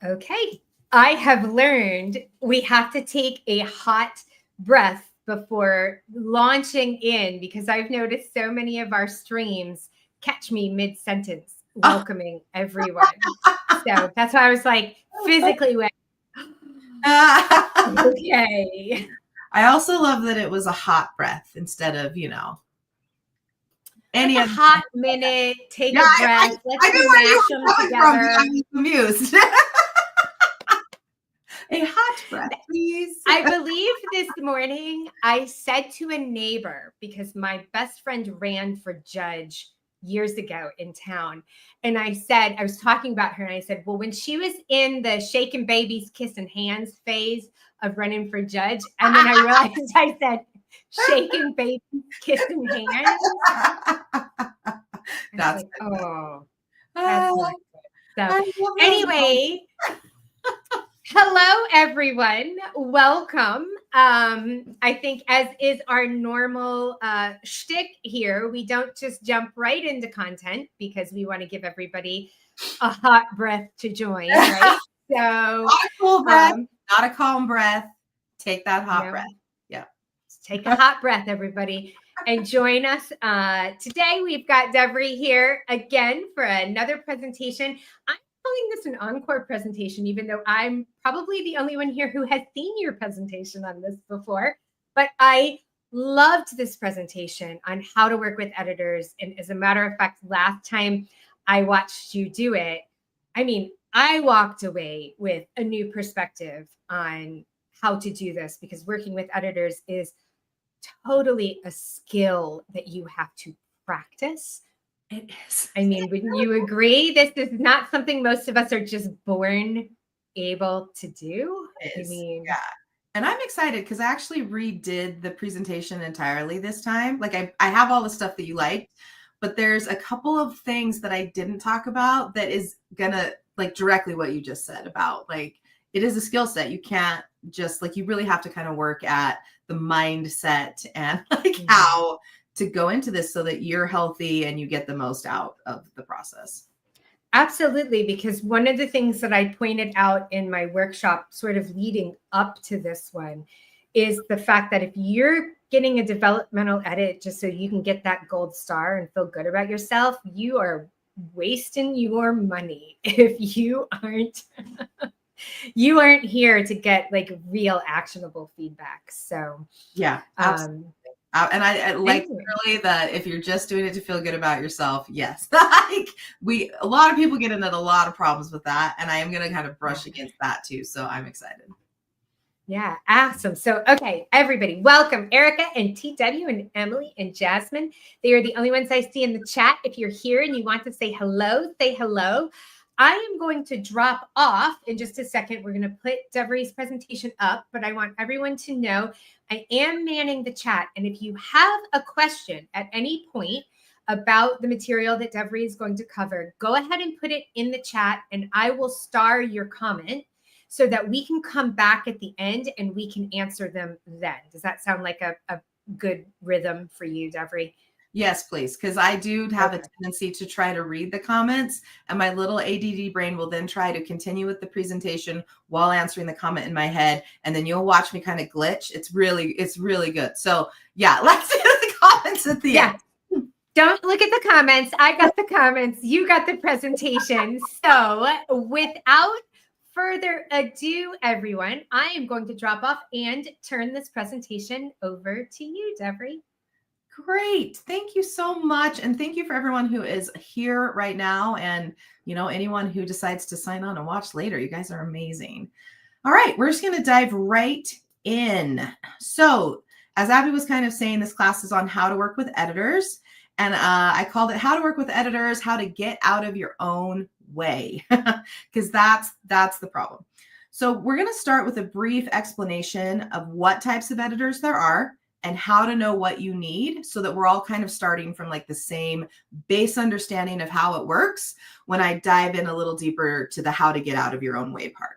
Okay. I have learned we have to take a hot breath before launching in because I've noticed so many of our streams catch me mid-sentence welcoming everyone. So that's why I was like physically went, okay. I also love that it was a hot breath instead of, any like a hot minute, take a breath, let's mash them together. I'm amused. A hot breath, please. I believe this morning I said to a neighbor, because my best friend ran for judge years ago in town. And I was talking about her and I said, well, when she was in the shaking babies, kissing hands phase of running for judge, and then I realized I said, shaking babies, kissing hands. That's like, oh, that's not good. So anyway, hello, everyone. Welcome. I think as is our normal shtick here, we don't just jump right into content because we want to give everybody a hot breath to join, right? So not a cool breath, not a calm breath. Take that hot breath. Yeah. Take a hot breath, everybody, and join us. Today, we've got Devri here again for another presentation. I'm calling this an encore presentation, even though I'm probably the only one here who has seen your presentation on this before. But I loved this presentation on how to work with editors. And as a matter of fact, last time I watched you do it, I mean, I walked away with a new perspective on how to do this because working with editors is totally a skill that you have to practice. It is. I mean, wouldn't you agree? This is not something most of us are just born able to do. I mean, yeah. And I'm excited because I actually redid the presentation entirely this time. Like I have all the stuff that you liked, but there's a couple of things that I didn't talk about that is gonna like directly what you just said about like, it is a skill set. You can't just like, you really have to kind of work at the mindset and like how to go into this so that you're healthy and you get the most out of the process. Absolutely, because one of the things that I pointed out in my workshop sort of leading up to this one is the fact that if you're getting a developmental edit just so you can get that gold star and feel good about yourself, you are wasting your money if you aren't here to get like real actionable feedback. So yeah, absolutely. And I like really that if you're just doing it to feel good about yourself, yes. Like a lot of people get into a lot of problems with that. And I am going to kind of brush against that too. So I'm excited. Yeah, awesome. So, okay, everybody, welcome Erica and TW and Emily and Jasmine. They are the only ones I see in the chat. If you're here and you want to say hello, say hello. I am going to drop off in just a second. We're going to put Devri's presentation up, but I want everyone to know I am manning the chat. And if you have a question at any point about the material that Devri is going to cover, go ahead and put it in the chat and I will star your comment so that we can come back at the end and we can answer them then. Does that sound like a good rhythm for you, Devri? Yes, please. Because I do have a tendency to try to read the comments and my little ADD brain will then try to continue with the presentation while answering the comment in my head. And then you'll watch me kind of glitch. It's really good. So yeah, let's do the comments at the end. Don't look at the comments. I got the comments. You got the presentation. So without further ado, everyone, I am going to drop off and turn this presentation over to you, Devri. Great. Thank you so much. And thank you for everyone who is here right now. And, anyone who decides to sign on and watch later, you guys are amazing. All right. We're just going to dive right in. So as Abby was kind of saying, this class is on how to work with editors. And I called it how to work with editors, how to get out of your own way, because that's the problem. So we're going to start with a brief explanation of what types of editors there are and how to know what you need so that we're all kind of starting from like the same base understanding of how it works when I dive in a little deeper to the how to get out of your own way part.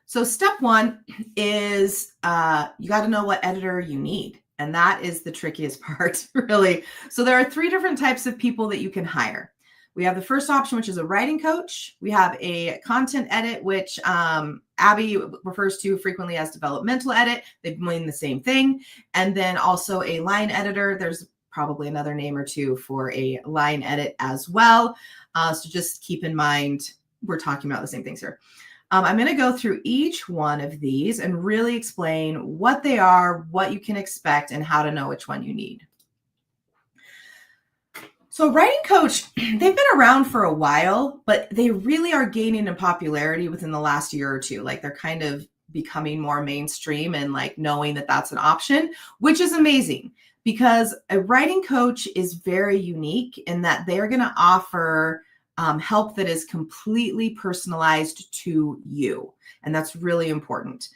So step one is you got to know what editor you need. And that is the trickiest part, really. So there are 3 different types of people that you can hire. We have the first option, which is a writing coach. We have a content edit, which Abby refers to frequently as developmental edit. They mean the same thing. And then also a line editor. There's probably another name or two for a line edit as well. So just keep in mind, we're talking about the same things here. I'm going to go through each one of these and really explain what they are, what you can expect, and how to know which one you need. So writing coach, they've been around for a while, but they really are gaining in popularity within the last year or two. Like they're kind of becoming more mainstream and like knowing that that's an option, which is amazing because a writing coach is very unique in that they're going to offer help that is completely personalized to you. And that's really important.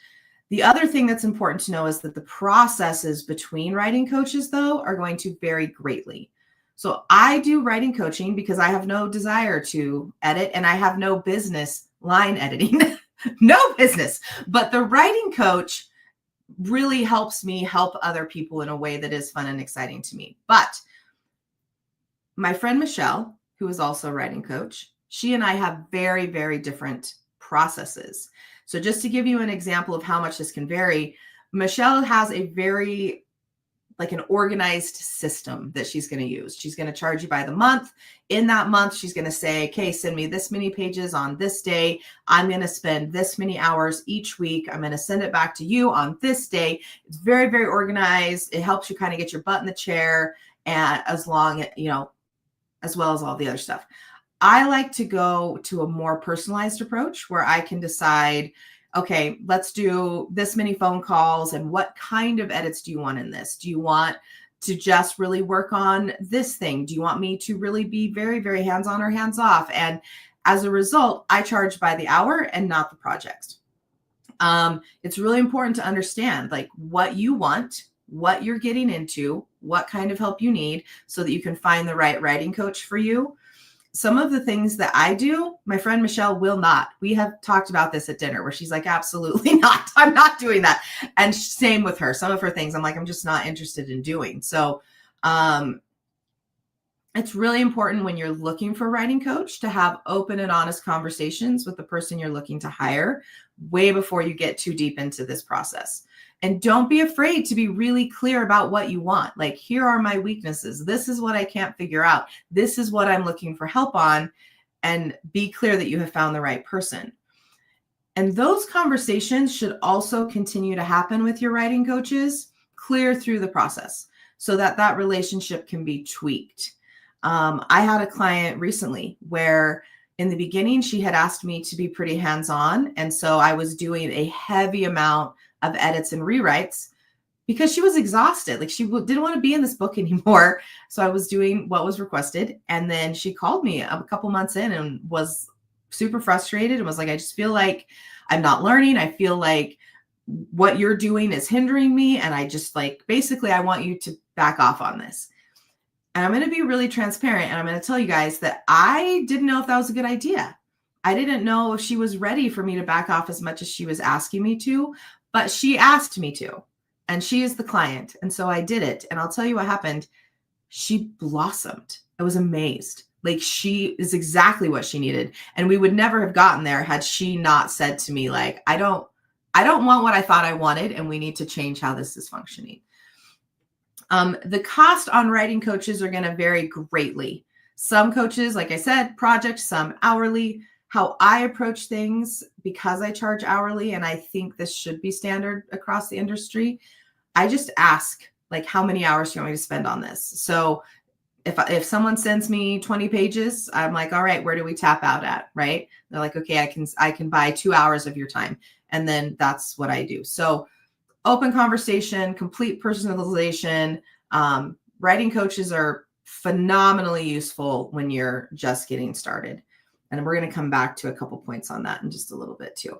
The other thing that's important to know is that the processes between writing coaches, though, are going to vary greatly. So I do writing coaching because I have no desire to edit and I have no business line editing, no business. But the writing coach really helps me help other people in a way that is fun and exciting to me. But my friend Michelle, who is also a writing coach, she and I have very, very different processes. So just to give you an example of how much this can vary, Michelle has a very like an organized system that she's going to use. She's going to charge you by the month. In that month, she's going to say, okay, send me this many pages on this day. I'm going to spend this many hours each week. I'm going to send it back to you on this day. It's very, very organized. It helps you kind of get your butt in the chair and as well as all the other stuff. I like to go to a more personalized approach where I can decide, okay, let's do this many phone calls and what kind of edits do you want in this? Do you want to just really work on this thing? Do you want me to really be very, very hands-on or hands-off? And as a result, I charge by the hour and not the project. It's really important to understand like what you want, what you're getting into, what kind of help you need so that you can find the right writing coach for you. Some of the things that I do, my friend Michelle will not. We have talked about this at dinner where she's like, absolutely not. I'm not doing that. And same with her. Some of her things I'm like, I'm just not interested in doing. So it's really important when you're looking for a writing coach to have open and honest conversations with the person you're looking to hire way before you get too deep into this process. And don't be afraid to be really clear about what you want. Like, here are my weaknesses. This is what I can't figure out. This is what I'm looking for help on. And be clear that you have found the right person. And those conversations should also continue to happen with your writing coaches clear through the process so that that relationship can be tweaked. I had a client recently where in the beginning, she had asked me to be pretty hands-on. And so I was doing a heavy amount of edits and rewrites because she was exhausted. Like she didn't want to be in this book anymore. So I was doing what was requested. And then she called me a couple months in and was super frustrated and was like, I just feel like I'm not learning. I feel like what you're doing is hindering me. And I just like, basically, I want you to back off on this. And I'm going to be really transparent. And I'm going to tell you guys that I didn't know if that was a good idea. I didn't know if she was ready for me to back off as much as she was asking me to. But she asked me to, and she is the client. And so I did it. And I'll tell you what happened. She blossomed. I was amazed. Like she is exactly what she needed. And we would never have gotten there had she not said to me, like, I don't want what I thought I wanted. And we need to change how this is functioning. The cost on writing coaches are going to vary greatly. Some coaches, like I said, project, some hourly. How I approach things, because I charge hourly, and I think this should be standard across the industry, I just ask, like, how many hours do you want me to spend on this? So if someone sends me 20 pages, I'm like, all right, where do we tap out at, right? They're like, okay, I can buy 2 hours of your time. And then that's what I do. So open conversation, complete personalization. Writing coaches are phenomenally useful when you're just getting started. And we're going to come back to a couple points on that in just a little bit too.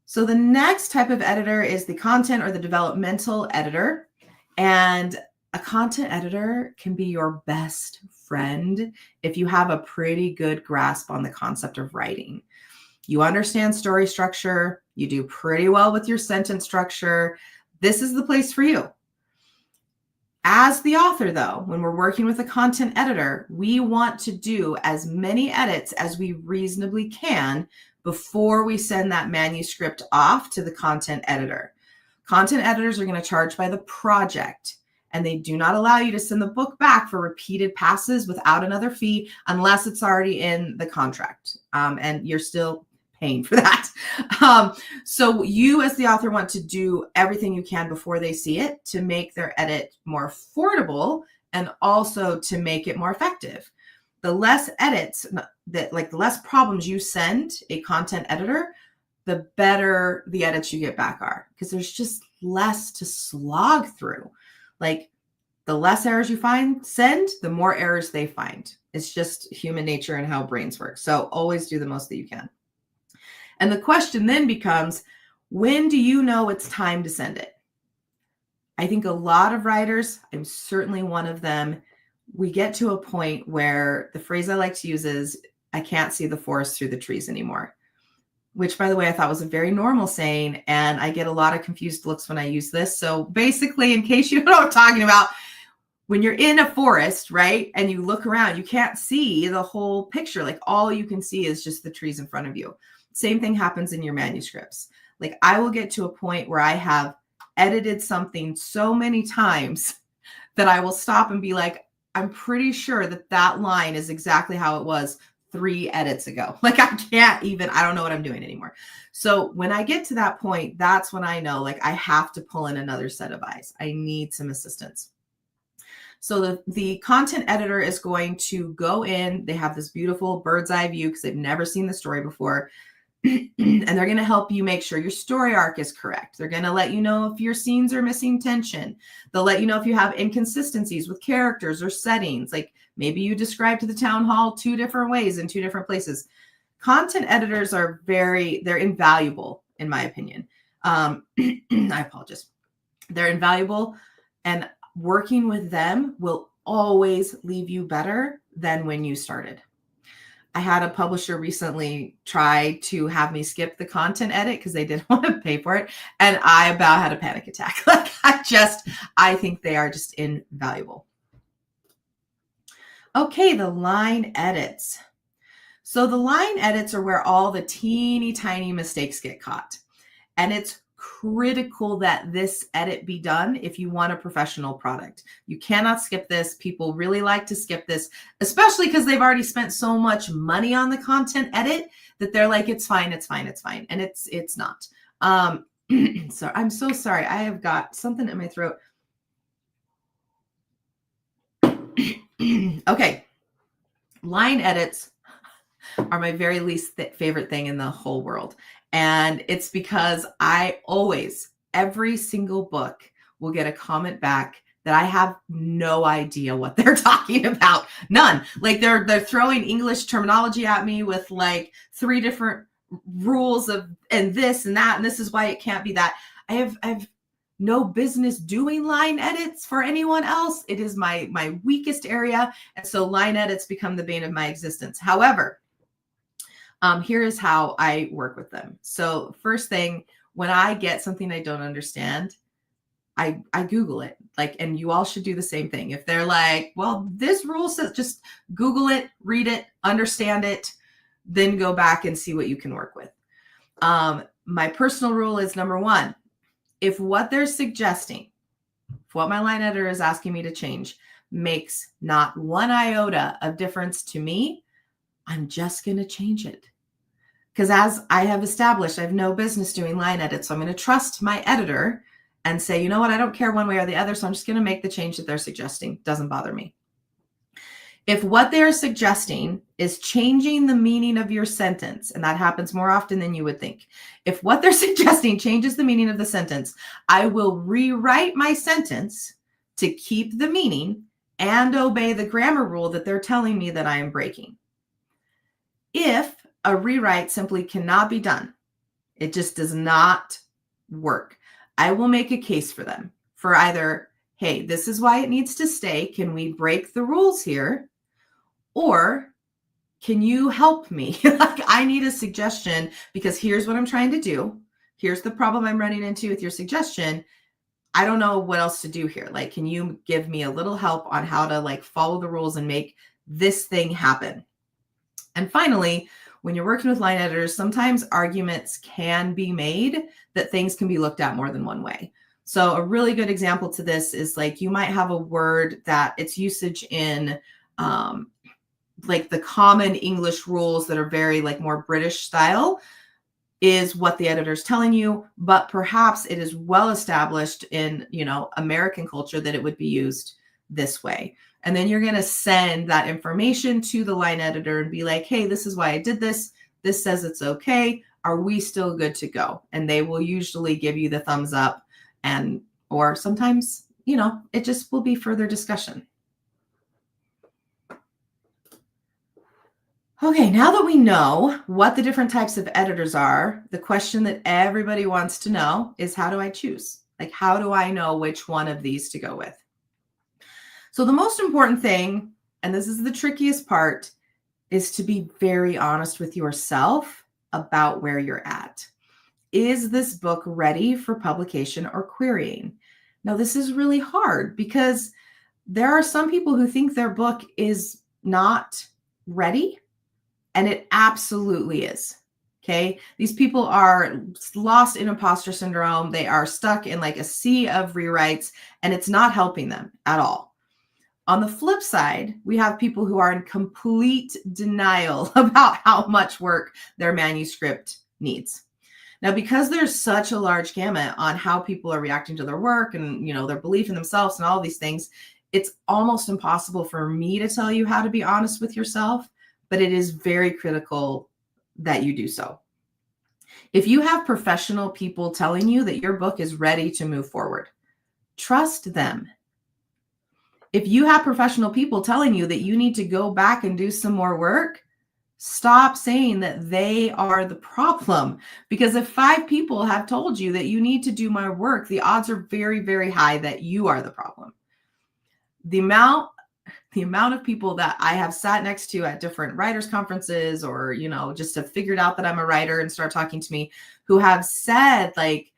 So the next type of editor is the content or the developmental editor. And a content editor can be your best friend if you have a pretty good grasp on the concept of writing. You understand story structure. You do pretty well with your sentence structure. This is the place for you. As the author, though, when we're working with a content editor, we want to do as many edits as we reasonably can before we send that manuscript off to the content editor. Content editors are going to charge by the project, and they do not allow you to send the book back for repeated passes without another fee unless it's already in the contract, and you're still paying for that. So you as the author want to do everything you can before they see it to make their edit more affordable and also to make it more effective. The less edits the less problems you send a content editor, the better the edits you get back are, because there's just less to slog through. Like, the less errors you send, the more errors they find. It's just human nature and how brains work. So always do the most that you can. And the question then becomes, when do you know it's time to send it? I think a lot of writers, I'm certainly one of them, we get to a point where the phrase I like to use is, I can't see the forest through the trees anymore, which, by the way, I thought was a very normal saying. And I get a lot of confused looks when I use this. So basically, in case you know what I'm talking about, when you're in a forest, right, and you look around, you can't see the whole picture. Like, all you can see is just the trees in front of you. Same thing happens in your manuscripts. Like, I will get to a point where I have edited something so many times that I will stop and be like, I'm pretty sure that line is exactly how it was 3 edits ago. Like, I don't know what I'm doing anymore. So when I get to that point, that's when I know, like, I have to pull in another set of eyes. I need some assistance. So the content editor is going to go in. They have this beautiful bird's eye view because they've never seen the story before. And they're going to help you make sure your story arc is correct. They're going to let you know if your scenes are missing tension. They'll let you know if you have inconsistencies with characters or settings. Like, maybe you described the town hall 2 different ways in 2 different places. Content editors are they're invaluable, in my opinion. I apologize. They're invaluable, and working with them will always leave you better than when you started. I had a publisher recently try to have me skip the content edit because they didn't want to pay for it. And I about had a panic attack. Like, I think they are just invaluable. Okay, the line edits. So the line edits are where all the teeny tiny mistakes get caught. And it's critical that this edit be done if you want a professional product. You cannot skip this. People really like to skip this, especially because they've already spent so much money on the content edit that they're like, it's fine, it's fine, it's fine. And it's not. So I'm so sorry. I have got something in my throat. Okay. Line edits are my very least favorite thing in the whole world. And it's because every single book will get a comment back that I have no idea what they're talking about. None. Like, they're throwing English terminology at me with like 3 different rules and this and that, and this is why it can't be that. I have no business doing line edits for anyone else. It is my weakest area. And so line edits become the bane of my existence. However, here is how I work with them. So first thing, when I get something I don't understand, I Google it. Like, and you all should do the same thing. If they're like, well, this rule says, just Google it, read it, understand it, then go back and see what you can work with. My personal rule is, number 1, if what they're suggesting, if what my line editor is asking me to change makes not 1 iota of difference to me, I'm just going to change it. Because as I have established, I have no business doing line edits. So I'm going to trust my editor and say, you know what, I don't care one way or the other. So I'm just going to make the change that they're suggesting. Doesn't bother me. If what they're suggesting is changing the meaning of your sentence, and that happens more often than you would think. If what they're suggesting changes the meaning of the sentence, I will rewrite my sentence to keep the meaning and obey the grammar rule that they're telling me that I am breaking. If a rewrite simply cannot be done, it just does not work, I will make a case for them for either, hey, this is why it needs to stay. Can we break the rules here? Or can you help me? Like, I need a suggestion because here's what I'm trying to do. Here's the problem I'm running into with your suggestion. I don't know what else to do here. Like, can you give me a little help on how to like follow the rules and make this thing happen? And finally, when you're working with line editors, sometimes arguments can be made that things can be looked at more than one way. So a really good example to this is like you might have a word that its usage in like the common English rules that are very like more British style is what the editor is telling you, but perhaps it is well established in, you know, American culture that it would be used this way. And then you're going to send that information to the line editor and be like, hey, this is why I did this. This says it's okay. Are we still good to go? And they will usually give you the thumbs up, and or sometimes, you know, it just will be further discussion. Okay, now that we know what the different types of editors are, the question that everybody wants to know is, how do I choose? Like, how do I know which one of these to go with? So the most important thing, and this is the trickiest part, is to be very honest with yourself about where you're at. Is this book ready for publication or querying? Now, this is really hard because there are some people who think their book is not ready. And it absolutely is. Okay. These people are lost in imposter syndrome. They are stuck in like a sea of rewrites, and it's not helping them at all. On the flip side, we have people who are in complete denial about how much work their manuscript needs. Now, because there's such a large gamut on how people are reacting to their work and, you know, their belief in themselves and all these things, it's almost impossible for me to tell you how to be honest with yourself. But it is very critical that you do so. If you have professional people telling you that your book is ready to move forward, trust them. If you have professional people telling you that you need to go back and do some more work, stop saying that they are the problem. Because if 5 people have told you that you need to do more work, the odds are very, very high that you are the problem. The amount of people that I have sat next to at different writers conferences, or, you know, just have figured out that I'm a writer and start talking to me, who have said like,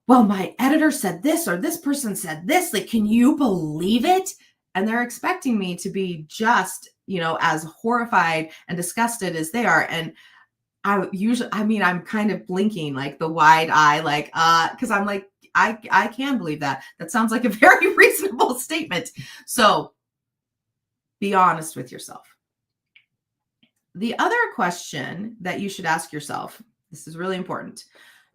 well, my editor said this, or this person said this, like, can you believe it? And they're expecting me to be just, you know, as horrified and disgusted as they are. And I'm kind of blinking like the wide eye, like, because I'm like, I can believe that. That sounds like a very reasonable statement. So be honest with yourself. The other question that you should ask yourself, this is really important.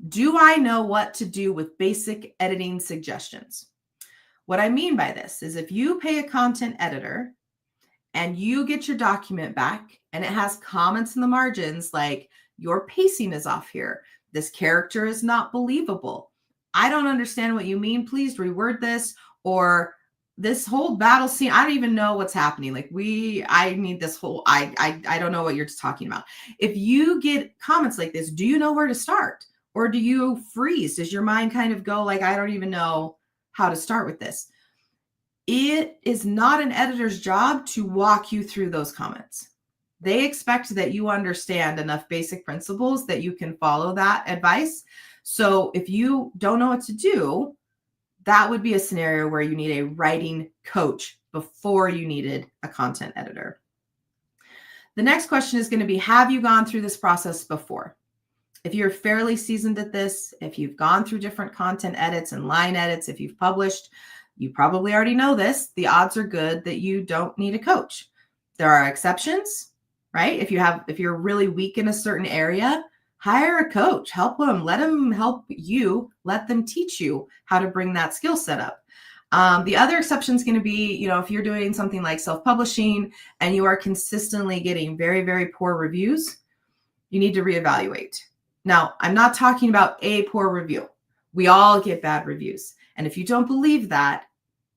Do I know what to do with basic editing suggestions? What I mean by this is if you pay a content editor and you get your document back and it has comments in the margins like, your pacing is off here, this character is not believable, I don't understand what you mean, please reword this, or this whole battle scene, I don't even know what's happening. Like I need this whole, I don't know what you're talking about. If you get comments like this, do you know where to start? Or do you freeze? Does your mind kind of go like, I don't even know how to start with this? It is not an editor's job to walk you through those comments. They expect that you understand enough basic principles that you can follow that advice. So if you don't know what to do, that would be a scenario where you need a writing coach before you needed a content editor. The next question is going to be, have you gone through this process before? If you're fairly seasoned at this, if you've gone through different content edits and line edits, if you've published, you probably already know this. The odds are good that you don't need a coach. There are exceptions, right? If you're really weak in a certain area, hire a coach, help them, let them help you, let them teach you how to bring that skill set up. The other exception is going to be, you know, if you're doing something like self-publishing and you are consistently getting very, very poor reviews, you need to reevaluate. Now, I'm not talking about a poor review. We all get bad reviews. And if you don't believe that,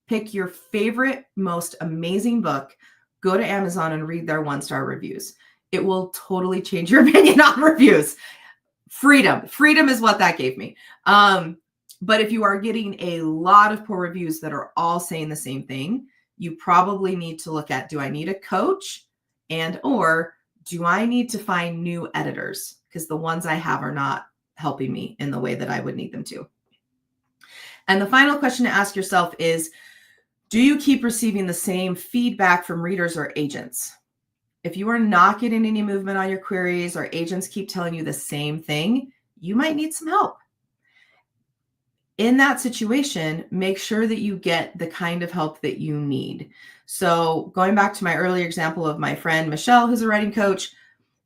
pick your favorite, most amazing book, go to Amazon and read their 1-star reviews. It will totally change your opinion on reviews. Freedom is what that gave me. But if you are getting a lot of poor reviews that are all saying the same thing, you probably need to look at, do I need a coach? And or do I need to find new editors? Because the ones I have are not helping me in the way that I would need them to. And the final question to ask yourself is, do you keep receiving the same feedback from readers or agents? If you are not getting any movement on your queries or agents keep telling you the same thing, you might need some help. In that situation, make sure that you get the kind of help that you need. So going back to my earlier example of my friend Michelle, who's a writing coach,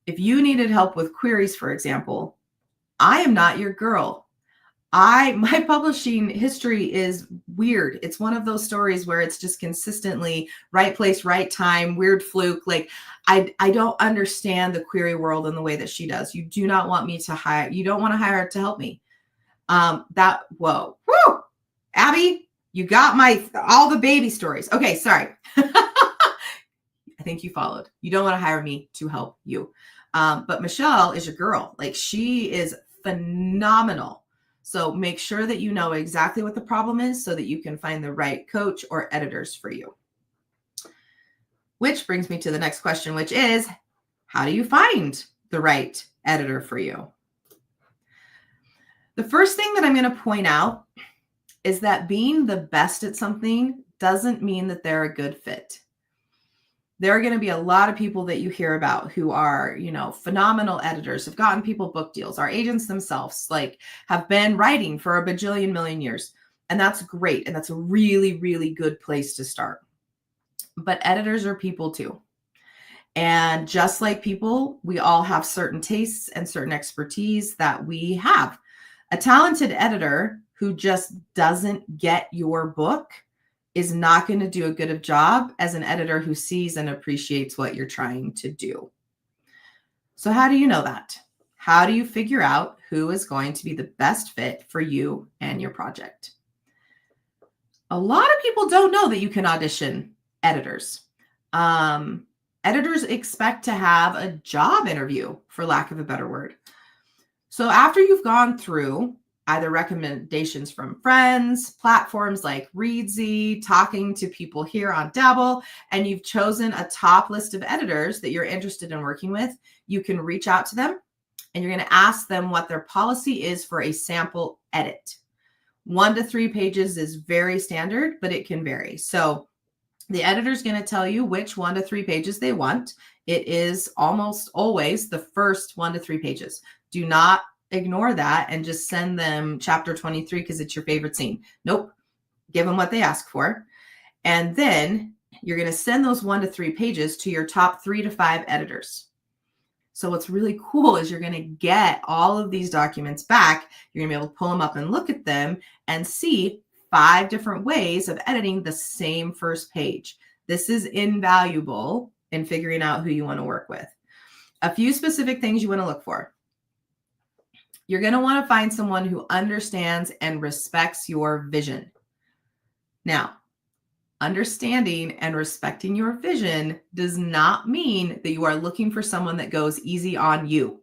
if you needed help with queries, for example, I am not your girl. My publishing history is weird. It's one of those stories where it's just consistently right place, right time, weird fluke. Like I don't understand the query world in the way that she does. You do not want me to hire, you don't want to hire her to help me. Whoa, Abby, you got all the baby stories. Okay, sorry. I think you followed. You don't want to hire me to help you. But Michelle is your girl. Like she is phenomenal. So make sure that you know exactly what the problem is so that you can find the right coach or editors for you. Which brings me to the next question, which is, how do you find the right editor for you? The first thing that I'm going to point out is that being the best at something doesn't mean that they're a good fit. There are going to be a lot of people that you hear about who are, phenomenal editors, have gotten people book deals. Our agents themselves, have been writing for a bajillion million years. And that's great. And that's a really, really good place to start. But editors are people too. And just like people, we all have certain tastes and certain expertise that we have. A talented editor who just doesn't get your book is not going to do a good job as an editor who sees and appreciates what you're trying to do. So how do you know that? How do you figure out who is going to be the best fit for you and your project? A lot of people don't know that you can audition editors. Editors expect to have a job interview, for lack of a better word. So after you've gone through either recommendations from friends, platforms like Readsy, talking to people here on Dabble, and you've chosen a top list of editors that you're interested in working with, you can reach out to them and you're going to ask them what their policy is for a sample edit. 1 to 3 pages is very standard, but it can vary. So the editor is going to tell you which 1 to 3 pages they want. It is almost always the first 1 to 3 pages. Do not ignore that and just send them chapter 23 because it's your favorite scene. Nope. Give them what they ask for. And then you're going to send those 1 to 3 pages to your top 3 to 5 editors. So what's really cool is you're going to get all of these documents back. You're going to be able to pull them up and look at them and see 5 different ways of editing the same first page. This is invaluable in figuring out who you want to work with. A few specific things you want to look for. You're going to want to find someone who understands and respects your vision. Now, understanding and respecting your vision does not mean that you are looking for someone that goes easy on you.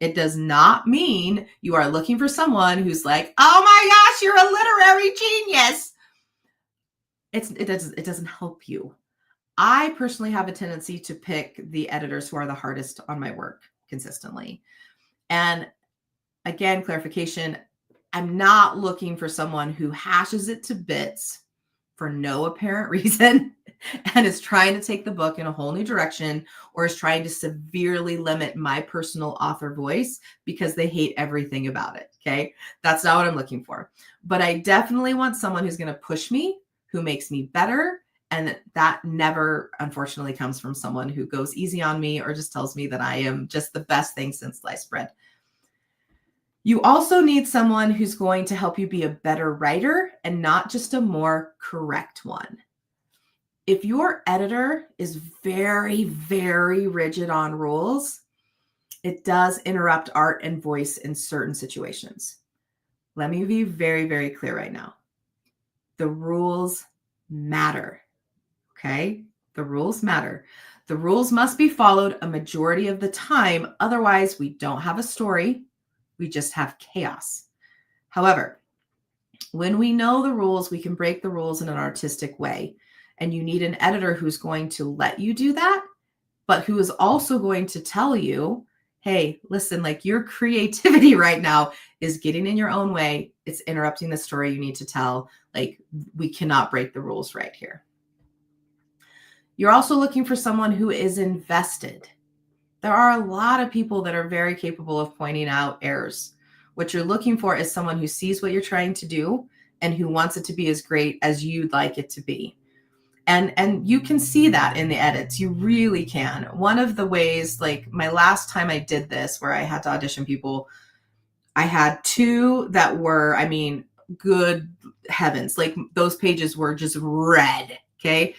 It does not mean you are looking for someone who's like, oh my gosh, you're a literary genius. It doesn't help you. I personally have a tendency to pick the editors who are the hardest on my work consistently. And again, clarification, I'm not looking for someone who hashes it to bits for no apparent reason and is trying to take the book in a whole new direction or is trying to severely limit my personal author voice because they hate everything about it. Okay. That's not what I'm looking for. But I definitely want someone who's going to push me, who makes me better. And that never, unfortunately, comes from someone who goes easy on me or just tells me that I am just the best thing since sliced bread. You also need someone who's going to help you be a better writer and not just a more correct one. If your editor is very, very rigid on rules, it does interrupt art and voice in certain situations. Let me be very, very clear right now. The rules matter. Okay? The rules matter. The rules must be followed a majority of the time. Otherwise, we don't have a story. We just have chaos. However, when we know the rules, we can break the rules in an artistic way. And you need an editor who's going to let you do that, but who is also going to tell you hey, listen, like your creativity right now is getting in your own way. It's interrupting the story you need to tell. Like, we cannot break the rules right here. You're also looking for someone who is invested. There are a lot of people that are very capable of pointing out errors. What you're looking for is someone who sees what you're trying to do and who wants it to be as great as you'd like it to be. And you can see that in the edits. You really can. One of the ways, like my last time I did this, where I had to audition people, I had two that were, I mean, good heavens, like those pages were just red. Okay.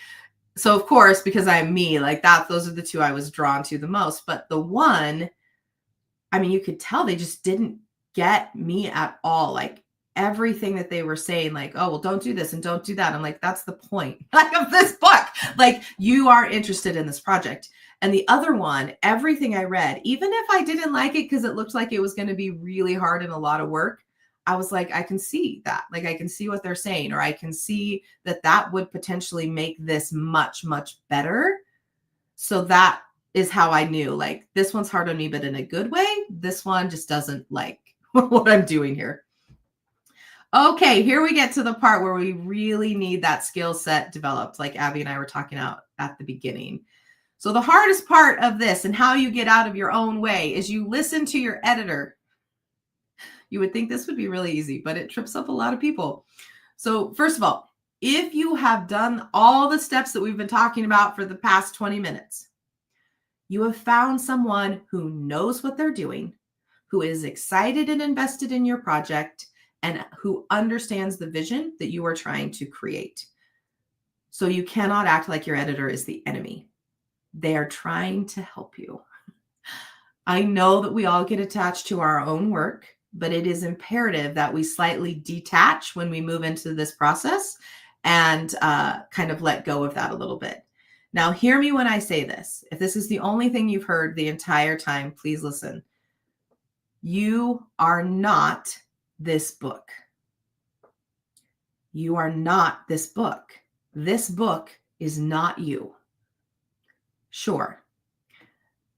So of course, because I'm me, like that, those are the two I was drawn to the most. But the one, I mean, you could tell they just didn't get me at all. Like everything that they were saying, like, oh, well, don't do this and don't do that. I'm like, that's the point of this book. Like, you are interested in this project. And the other one, everything I read, even if I didn't like it because it looked like it was going to be really hard and a lot of work, I was like, I can see that. Like, I can see what they're saying, or I can see that that would potentially make this much, much better. So that is how I knew, like, this one's hard on me, but in a good way. This one just doesn't like what I'm doing here. Okay, here we get to the part where we really need that skill set developed, like Abby and I were talking about at the beginning. So the hardest part of this and how you get out of your own way is you listen to your editor. You would think this would be really easy, but it trips up a lot of people. So first of all, if you have done all the steps that we've been talking about for the past 20 minutes, you have found someone who knows what they're doing, who is excited and invested in your project, and who understands the vision that you are trying to create. So you cannot act like your editor is the enemy. They are trying to help you. I know that we all get attached to our own work, but it is imperative that we slightly detach when we move into this process and kind of let go of that a little bit. Now, hear me when I say this. If this is the only thing you've heard the entire time, please listen. You are not this book. You are not this book. This book is not you. Sure,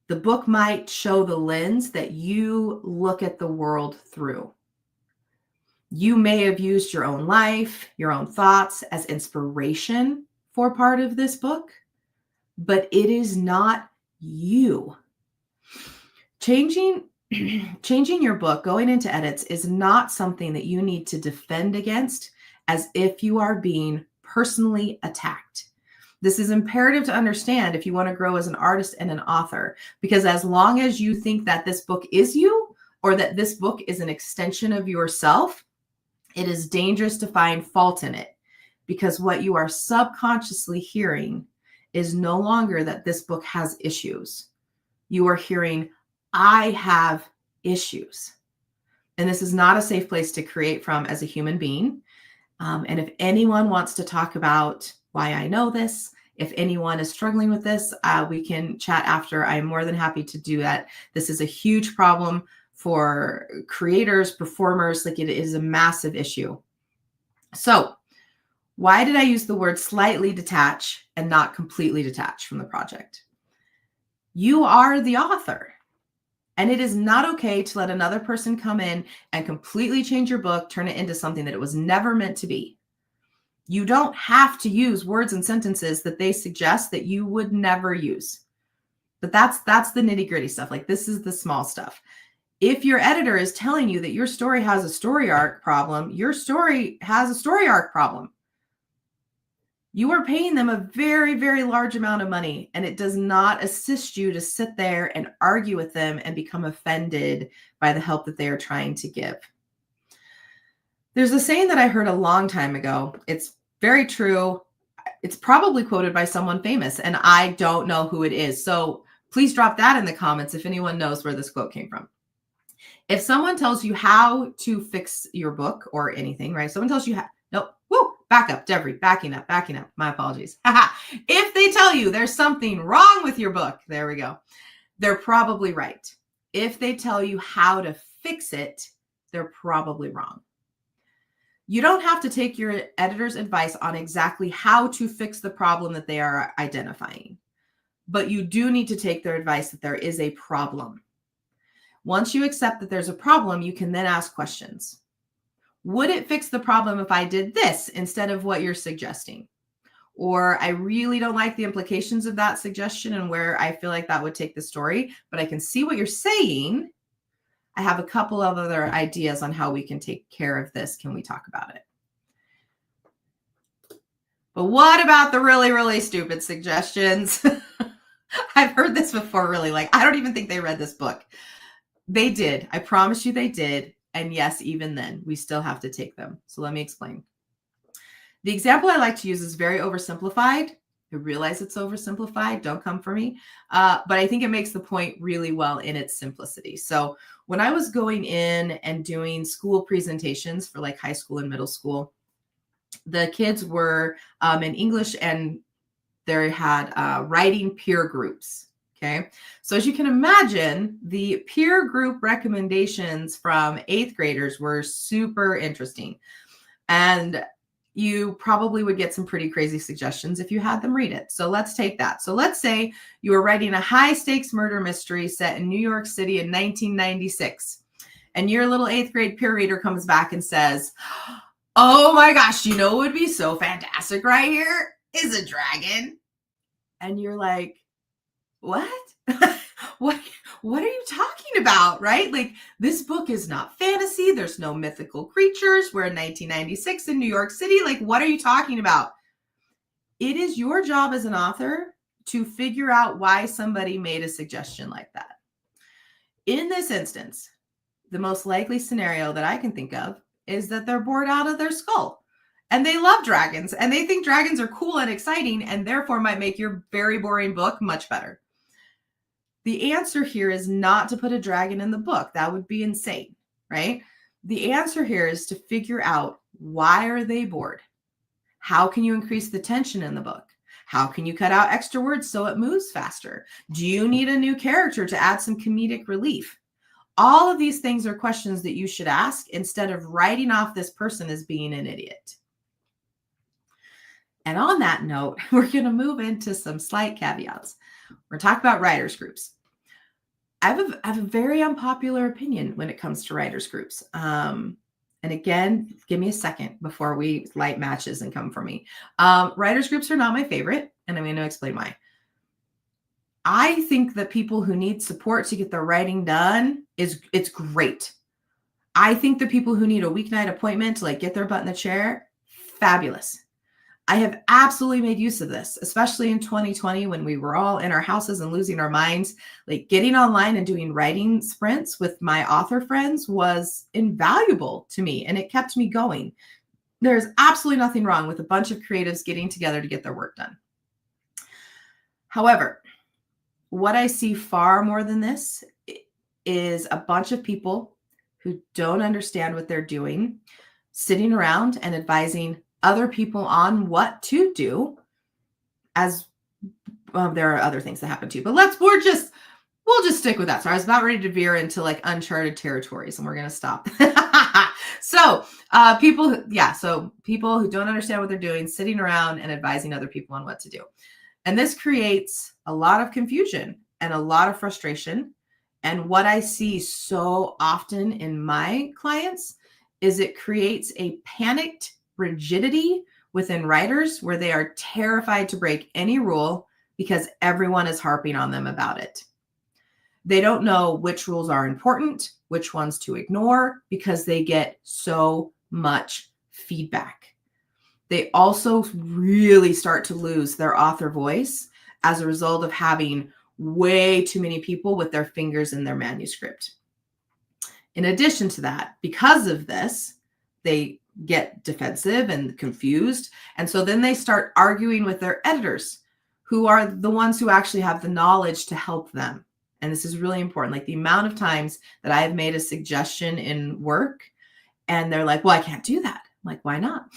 the book might show the lens that you look at the world through. You may have used your own life, your own thoughts as inspiration for part of this book, but it is not you. Changing your book, going into edits, is not something that you need to defend against as if you are being personally attacked. This is imperative to understand if you want to grow as an artist and an author, because as long as you think that this book is you, or that this book is an extension of yourself, it is dangerous to find fault in it, because what you are subconsciously hearing is no longer that this book has issues. You are hearing, I have issues. And this is not a safe place to create from as a human being. And if anyone wants to talk about why I know this, if anyone is struggling with this, we can chat after. I'm more than happy to do that. This is a huge problem for creators, performers. Like, it is a massive issue. So why did I use the word slightly detach and not completely detach from the project? You are the author. And it is not okay to let another person come in and completely change your book, turn it into something that it was never meant to be. You don't have to use words and sentences that they suggest that you would never use. But that's the nitty-gritty stuff. Like, this is the small stuff. If your editor is telling you that your story has a story arc problem, your story has a story arc problem. You are paying them a very, very large amount of money, and it does not assist you to sit there and argue with them and become offended by the help that they are trying to give. There's a saying that I heard a long time ago. It's very true. It's probably quoted by someone famous, and I don't know who it is. So please drop that in the comments if anyone knows where this quote came from. If someone tells you how to fix your book or anything, right? Someone tells you how, back up, Devri, backing up. My apologies. If they tell you there's something wrong with your book, there we go. They're probably right. If they tell you how to fix it, they're probably wrong. You don't have to take your editor's advice on exactly how to fix the problem that they are identifying, but you do need to take their advice that there is a problem. Once you accept that there's a problem, you can then ask questions. Would it fix the problem if I did this instead of what you're suggesting? Or I really don't like the implications of that suggestion and where I feel like that would take the story, but I can see what you're saying. I have a couple of other ideas on how we can take care of this. Can we talk about it? But what about the really, really stupid suggestions? I've heard this before, really. Like, I don't even think they read this book. They did. I promise you they did. And yes, even then, we still have to take them. So let me explain. The example I like to use is very oversimplified. I realize it's oversimplified. Don't come for me. But I think it makes the point really well in its simplicity. So when I was going in and doing school presentations for like high school and middle school, the kids were in English and they had writing peer groups. Okay. So as you can imagine, the peer group recommendations from 8th graders were super interesting. And you probably would get some pretty crazy suggestions if you had them read it. So let's take that. So let's say you were writing a high stakes murder mystery set in New York City in 1996. And your little 8th grade peer reader comes back and says, oh my gosh, you know what would be so fantastic right here is a dragon. And you're like, what? What are you talking about, right? Like, this book is not fantasy. There's no mythical creatures. We're in 1996 in New York City. Like, what are you talking about? It is your job as an author to figure out why somebody made a suggestion like that. In this instance, the most likely scenario that I can think of is that they're bored out of their skull and they love dragons and they think dragons are cool and exciting and therefore might make your very boring book much better. The answer here is not to put a dragon in the book. That would be insane, right? The answer here is to figure out, why are they bored? How can you increase the tension in the book? How can you cut out extra words so it moves faster? Do you need a new character to add some comedic relief? All of these things are questions that you should ask instead of writing off this person as being an idiot. And on that note, we're going to move into some slight caveats. We're talking about writers groups. I have a very unpopular opinion when it comes to writers groups. And again, give me a second before we light matches and come for me. Writers groups are not my favorite, and I'm going to explain why. I think that people who need support to get their writing done it's great. I think the people who need a weeknight appointment to like get their butt in the chair, fabulous. I have absolutely made use of this, especially in 2020 when we were all in our houses and losing our minds. Like, getting online and doing writing sprints with my author friends was invaluable to me, and it kept me going. There's absolutely nothing wrong with a bunch of creatives getting together to get their work done. However, what I see far more than this is a bunch of people who don't understand what they're doing, sitting around and advising other people on what to do. As well, there are other things that happen too, but we'll just stick with that. So I was about ready to veer into like uncharted territories, and we're going to stop. So people who don't understand what they're doing, sitting around and advising other people on what to do. And this creates a lot of confusion and a lot of frustration. And what I see so often in my clients is it creates a panicked rigidity within writers where they are terrified to break any rule because everyone is harping on them about it. They don't know which rules are important, which ones to ignore, because they get so much feedback. They also really start to lose their author voice as a result of having way too many people with their fingers in their manuscript. In addition to that, because of this, they get defensive and confused. And so then they start arguing with their editors, who are the ones who actually have the knowledge to help them. And this is really important. Like, the amount of times that I have made a suggestion in work and they're like, well, I can't do that. I'm like, why not?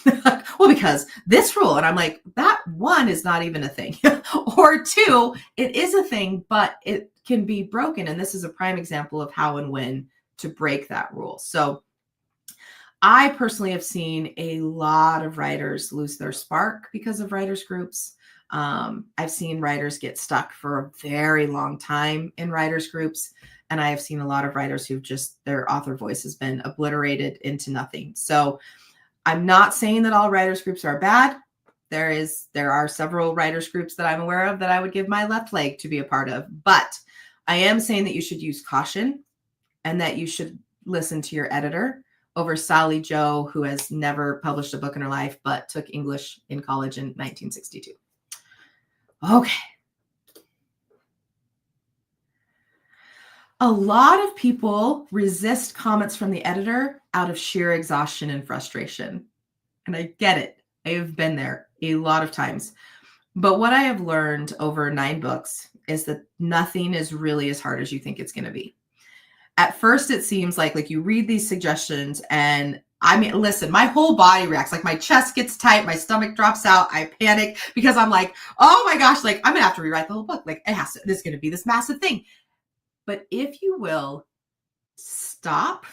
Well, because this rule. And I'm like, that one is not even a thing. Or two, it is a thing, but it can be broken. And this is a prime example of how and when to break that rule. So I personally have seen a lot of writers lose their spark because of writers groups. I've seen writers get stuck for a very long time in writers groups. And I have seen a lot of writers who've just, their author voice has been obliterated into nothing. So I'm not saying that all writers groups are bad. There are several writers groups that I'm aware of that I would give my left leg to be a part of. But I am saying that you should use caution and that you should listen to your editor over Sally Joe, who has never published a book in her life, but took English in college in 1962. Okay. A lot of people resist comments from the editor out of sheer exhaustion and frustration. And I get it. I have been there a lot of times. But what I have learned over 9 books is that nothing is really as hard as you think it's going to be. At first, it seems like you read these suggestions and I mean, listen, my whole body reacts. Like my chest gets tight, my stomach drops out, I panic because I'm like, oh my gosh, like I'm gonna have to rewrite the whole book. Like this is gonna be this massive thing. But if you will stop,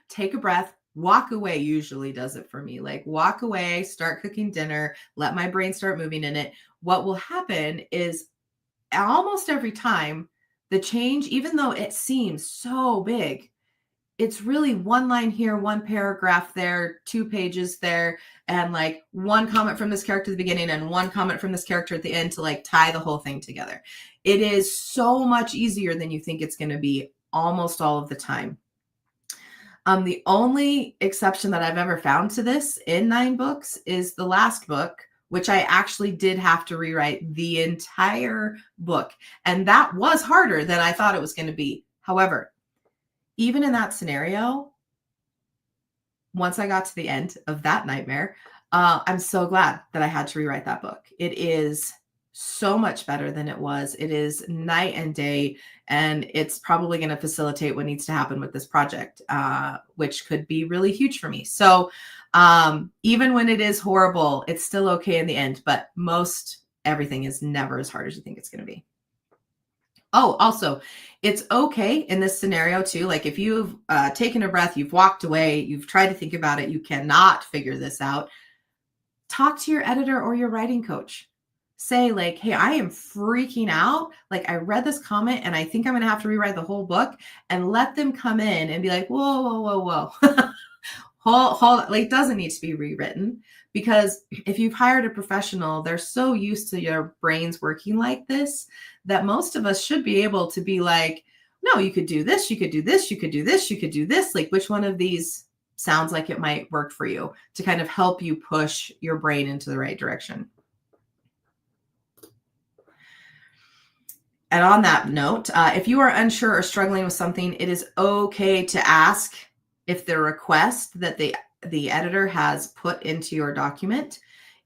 take a breath, walk away usually does it for me. Like walk away, start cooking dinner, let my brain start moving in it. What will happen is almost every time the change, even though it seems so big, it's really one line here, one paragraph there, 2 pages there, and like one comment from this character at the beginning and one comment from this character at the end to like tie the whole thing together. It is so much easier than you think it's going to be almost all of the time. The only exception that I've ever found to this in 9 books is the last book, which I actually did have to rewrite the entire book. And that was harder than I thought it was going to be. However, even in that scenario, once I got to the end of that nightmare, I'm so glad that I had to rewrite that book. It is so much better than it was. It is night and day, and it's probably going to facilitate what needs to happen with this project, which could be really huge for me. So even when it is horrible, it's still okay in the end, but most everything is never as hard as you think it's going to be. Oh, also, it's okay in this scenario too. Like if you've taken a breath, you've walked away, you've tried to think about it, you cannot figure this out. Talk to your editor or your writing coach. Say like, hey, I am freaking out. Like I read this comment and I think I'm going to have to rewrite the whole book, and let them come in and be like, whoa, whoa, whoa, whoa. hold, like it doesn't need to be rewritten, because if you've hired a professional, they're so used to your brains working like this that most of us should be able to be like, no, you could do this, you could do this, you could do this, you could do this. Like which one of these sounds like it might work for you, to kind of help you push your brain into the right direction. And on that note, if you are unsure or struggling with something, it is okay to ask if the request that the editor has put into your document,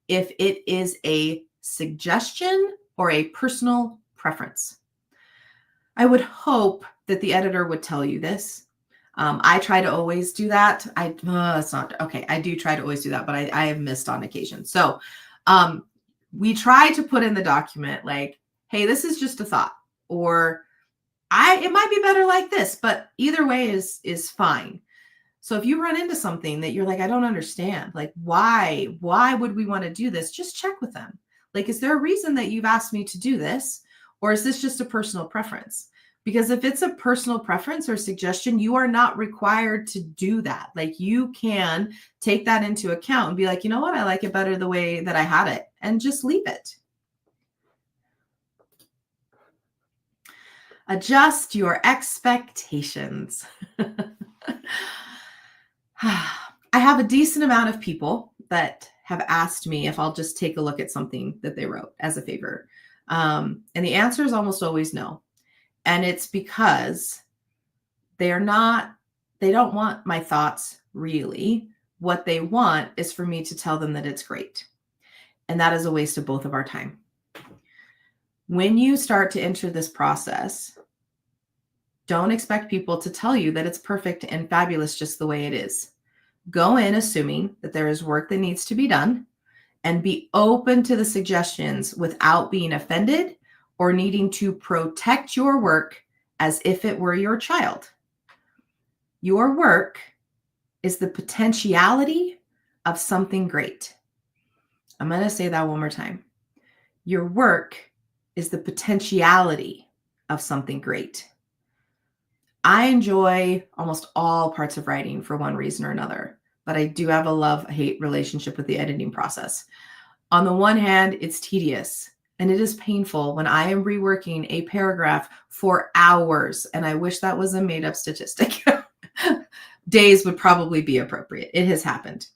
if it is a suggestion or a personal preference. I would hope that the editor would tell you this. I try to always do that. It's not okay. I do try to always do that, but I have missed on occasion. So we try to put in the document like, hey, this is just a thought, or it might be better like this, but either way is fine. So if you run into something that you're like, I don't understand, like why would we want to do this? Just check with them. Like, is there a reason that you've asked me to do this? Or is this just a personal preference? Because if it's a personal preference or suggestion, you are not required to do that. Like you can take that into account and be like, you know what? I like it better the way that I had it, and just leave it. Adjust your expectations. I have a decent amount of people that have asked me if I'll just take a look at something that they wrote as a favor. And the answer is almost always no. And it's because they don't want my thoughts really. What they want is for me to tell them that it's great. And that is a waste of both of our time. When you start to enter this process, don't expect people to tell you that it's perfect and fabulous just the way it is. Go in assuming that there is work that needs to be done, and be open to the suggestions without being offended or needing to protect your work as if it were your child. Your work is the potentiality of something great. I'm going to say that one more time. Your work is the potentiality of something great. I enjoy almost all parts of writing for one reason or another, but I do have a love-hate relationship with the editing process. On the one hand, it's tedious and it is painful when I am reworking a paragraph for hours, and I wish that was a made-up statistic. Days would probably be appropriate. It has happened.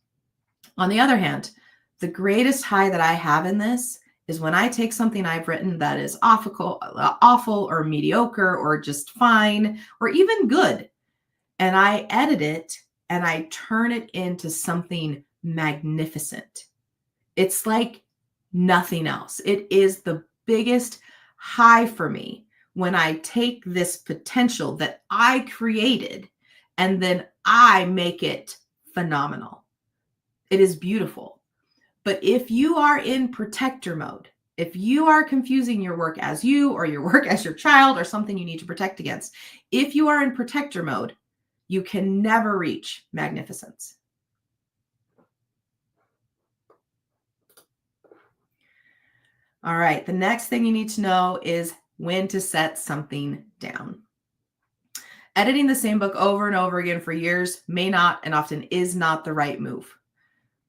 On the other hand, the greatest high that I have in this is when I take something I've written that is awful or mediocre or just fine or even good, and I edit it and I turn it into something magnificent. It's like nothing else. It is the biggest high for me when I take this potential that I created and then I make it phenomenal. It is beautiful. But if you are in protector mode, if you are confusing your work as you or your work as your child or something you need to protect against, if you are in protector mode, you can never reach magnificence. All right, the next thing you need to know is when to set something down. Editing the same book over and over again for years may not and often is not the right move.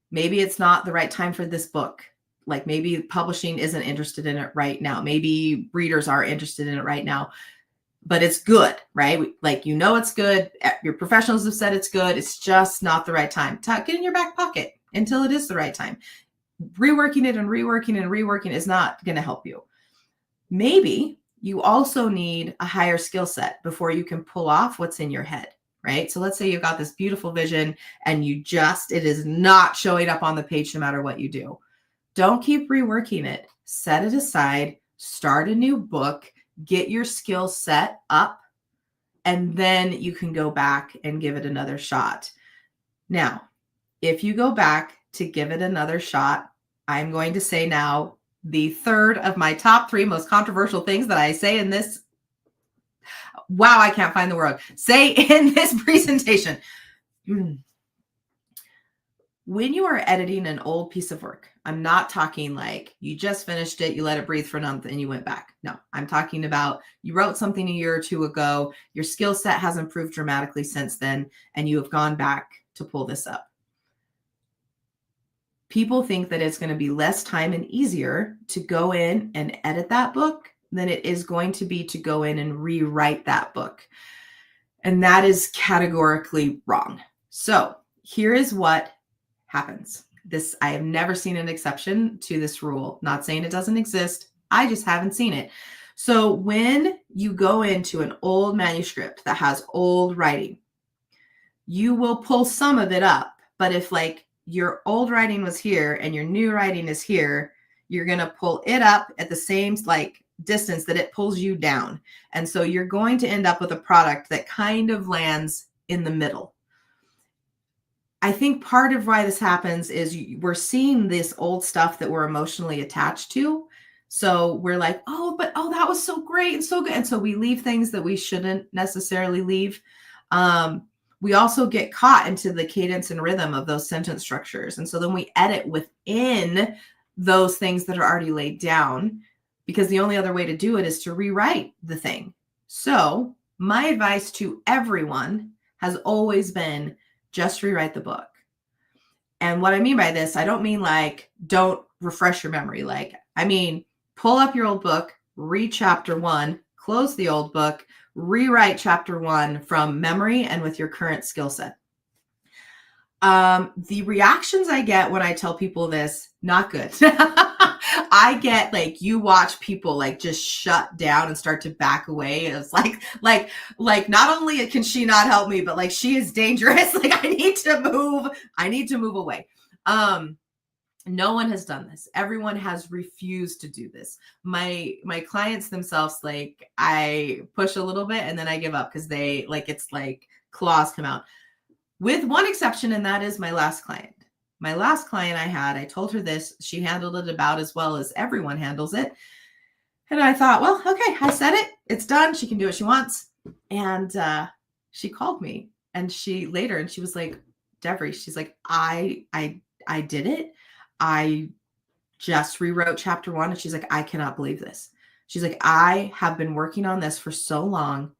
Maybe it's not the right time for this book. Like maybe publishing isn't interested in it right now. Maybe readers are interested in it right now, but it's good, right? Like, you know, it's good. Your professionals have said it's good. It's just not the right time. Get in your back pocket until it is the right time. Reworking it and reworking and reworking is not going to help you. Maybe you also need a higher skill set before you can pull off what's in your head, right? So let's say you've got this beautiful vision and it is not showing up on the page no matter what you do. Don't keep reworking it. Set it aside, start a new book, get your skill set up, and then you can go back and give it another shot. Now, if you go back to give it another shot, I'm going to say now the third of my top 3 most controversial things that I say in this. Wow, I can't find the word. Say in this presentation. When you are editing an old piece of work, I'm not talking like you just finished it, you let it breathe for a month and you went back. No, I'm talking about you wrote something a year or 2 ago, your skill set has improved dramatically since then, and you have gone back to pull this up. People think that it's going to be less time and easier to go in and edit that book than it is going to be to go in and rewrite that book. And that is categorically wrong. So here is what happens. I have never seen an exception to this rule. Not saying it doesn't exist. I just haven't seen it. So when you go into an old manuscript that has old writing, you will pull some of it up. But if like your old writing was here and your new writing is here, you're going to pull it up at the same like distance that it pulls you down. And so you're going to end up with a product that kind of lands in the middle. I think part of why this happens is we're seeing this old stuff that we're emotionally attached to. So we're like, oh, that was so great and so good. And so we leave things that we shouldn't necessarily leave. We also get caught into the cadence and rhythm of those sentence structures. And so then we edit within those things that are already laid down, because the only other way to do it is to rewrite the thing. So my advice to everyone has always been, just rewrite the book. And what I mean by this, I don't mean like, don't refresh your memory. Like, I mean, pull up your old book, read chapter 1, close the old book, rewrite chapter 1 from memory and with your current skill set. The reactions I get when I tell people this, not good. I get like, you watch people like just shut down and start to back away. It's like not only can she not help me, but like she is dangerous. Like I need to move away. No one has done this. Everyone has refused to do this. My clients themselves, like I push a little bit and then I give up because they like, it's like claws come out. With one exception, and that is my last client. My last client I told her this, she handled it about as well as everyone handles it. And I thought, well, okay, I said it, it's done. She can do what she wants. And she called me and she was like, Devri, she's like, I did it. I just rewrote chapter 1. And she's like, I cannot believe this. She's like, I have been working on this for so long.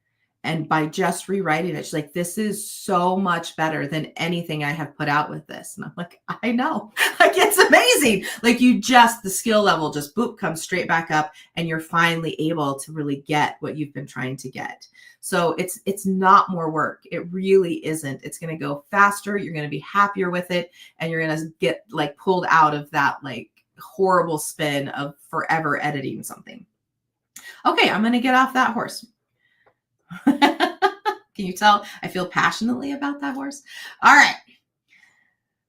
And by just rewriting it, she's like, this is so much better than anything I have put out with this. And I'm like, I know. Like, it's amazing. Like, the skill level just boop comes straight back up, and you're finally able to really get what you've been trying to get. So it's not more work. It really isn't. It's going to go faster. You're going to be happier with it. And you're going to get like pulled out of that like horrible spin of forever editing something. Okay, I'm going to get off that horse. Can you tell I feel passionately about that horse? All right.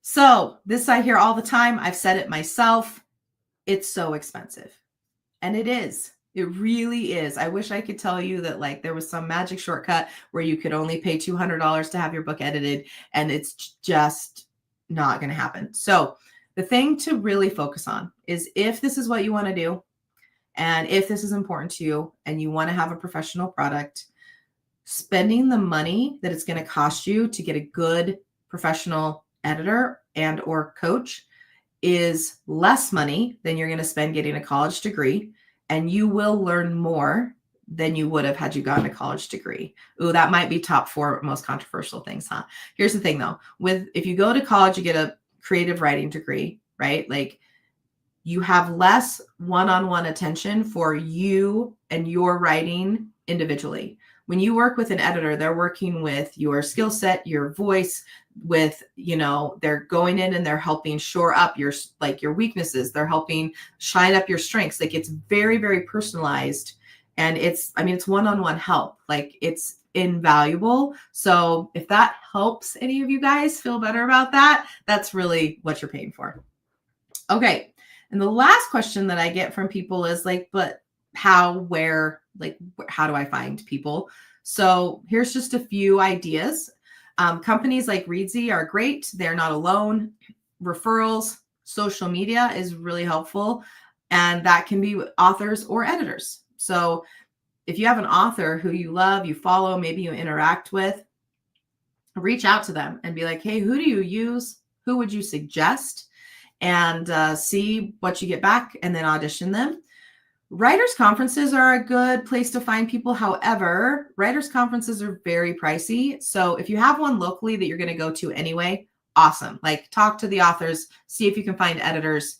So this I hear all the time. I've said it myself. It's so expensive. And it is. It really is. I wish I could tell you that like there was some magic shortcut where you could only pay $200 to have your book edited, and it's just not going to happen. So the thing to really focus on is, if this is what you want to do, and if this is important to you and you want to have a professional product, spending the money that it's going to cost you to get a good professional editor and or coach is less money than you're going to spend getting a college degree. And you will learn more than you would have had you gotten a college degree. Ooh, that might be top 4 most controversial things, huh? Here's the thing though, if you go to college, you get a creative writing degree, right? Like, you have less one-on-one attention for you and your writing individually. When you work with an editor, they're working with your skill set, your voice, with, they're going in and they're helping shore up your weaknesses. They're helping shine up your strengths. Like, it's very, very personalized. And it's one-on-one help. Like, it's invaluable. So if that helps any of you guys feel better about that, that's really what you're paying for. Okay. And the last question that I get from people is like, but how do I find people? So here's just a few ideas. Companies like Reedsy are great. They're not alone. Referrals, social media is really helpful. And that can be authors or editors. So if you have an author who you love, you follow, maybe you interact with, reach out to them and be like, hey, who do you use? Who would you suggest? And see what you get back, and then audition them. Writers' conferences are a good place to find people. However, writers' conferences are very pricey. So if you have one locally that you're going to go to anyway, awesome. Like, talk to the authors, see if you can find editors,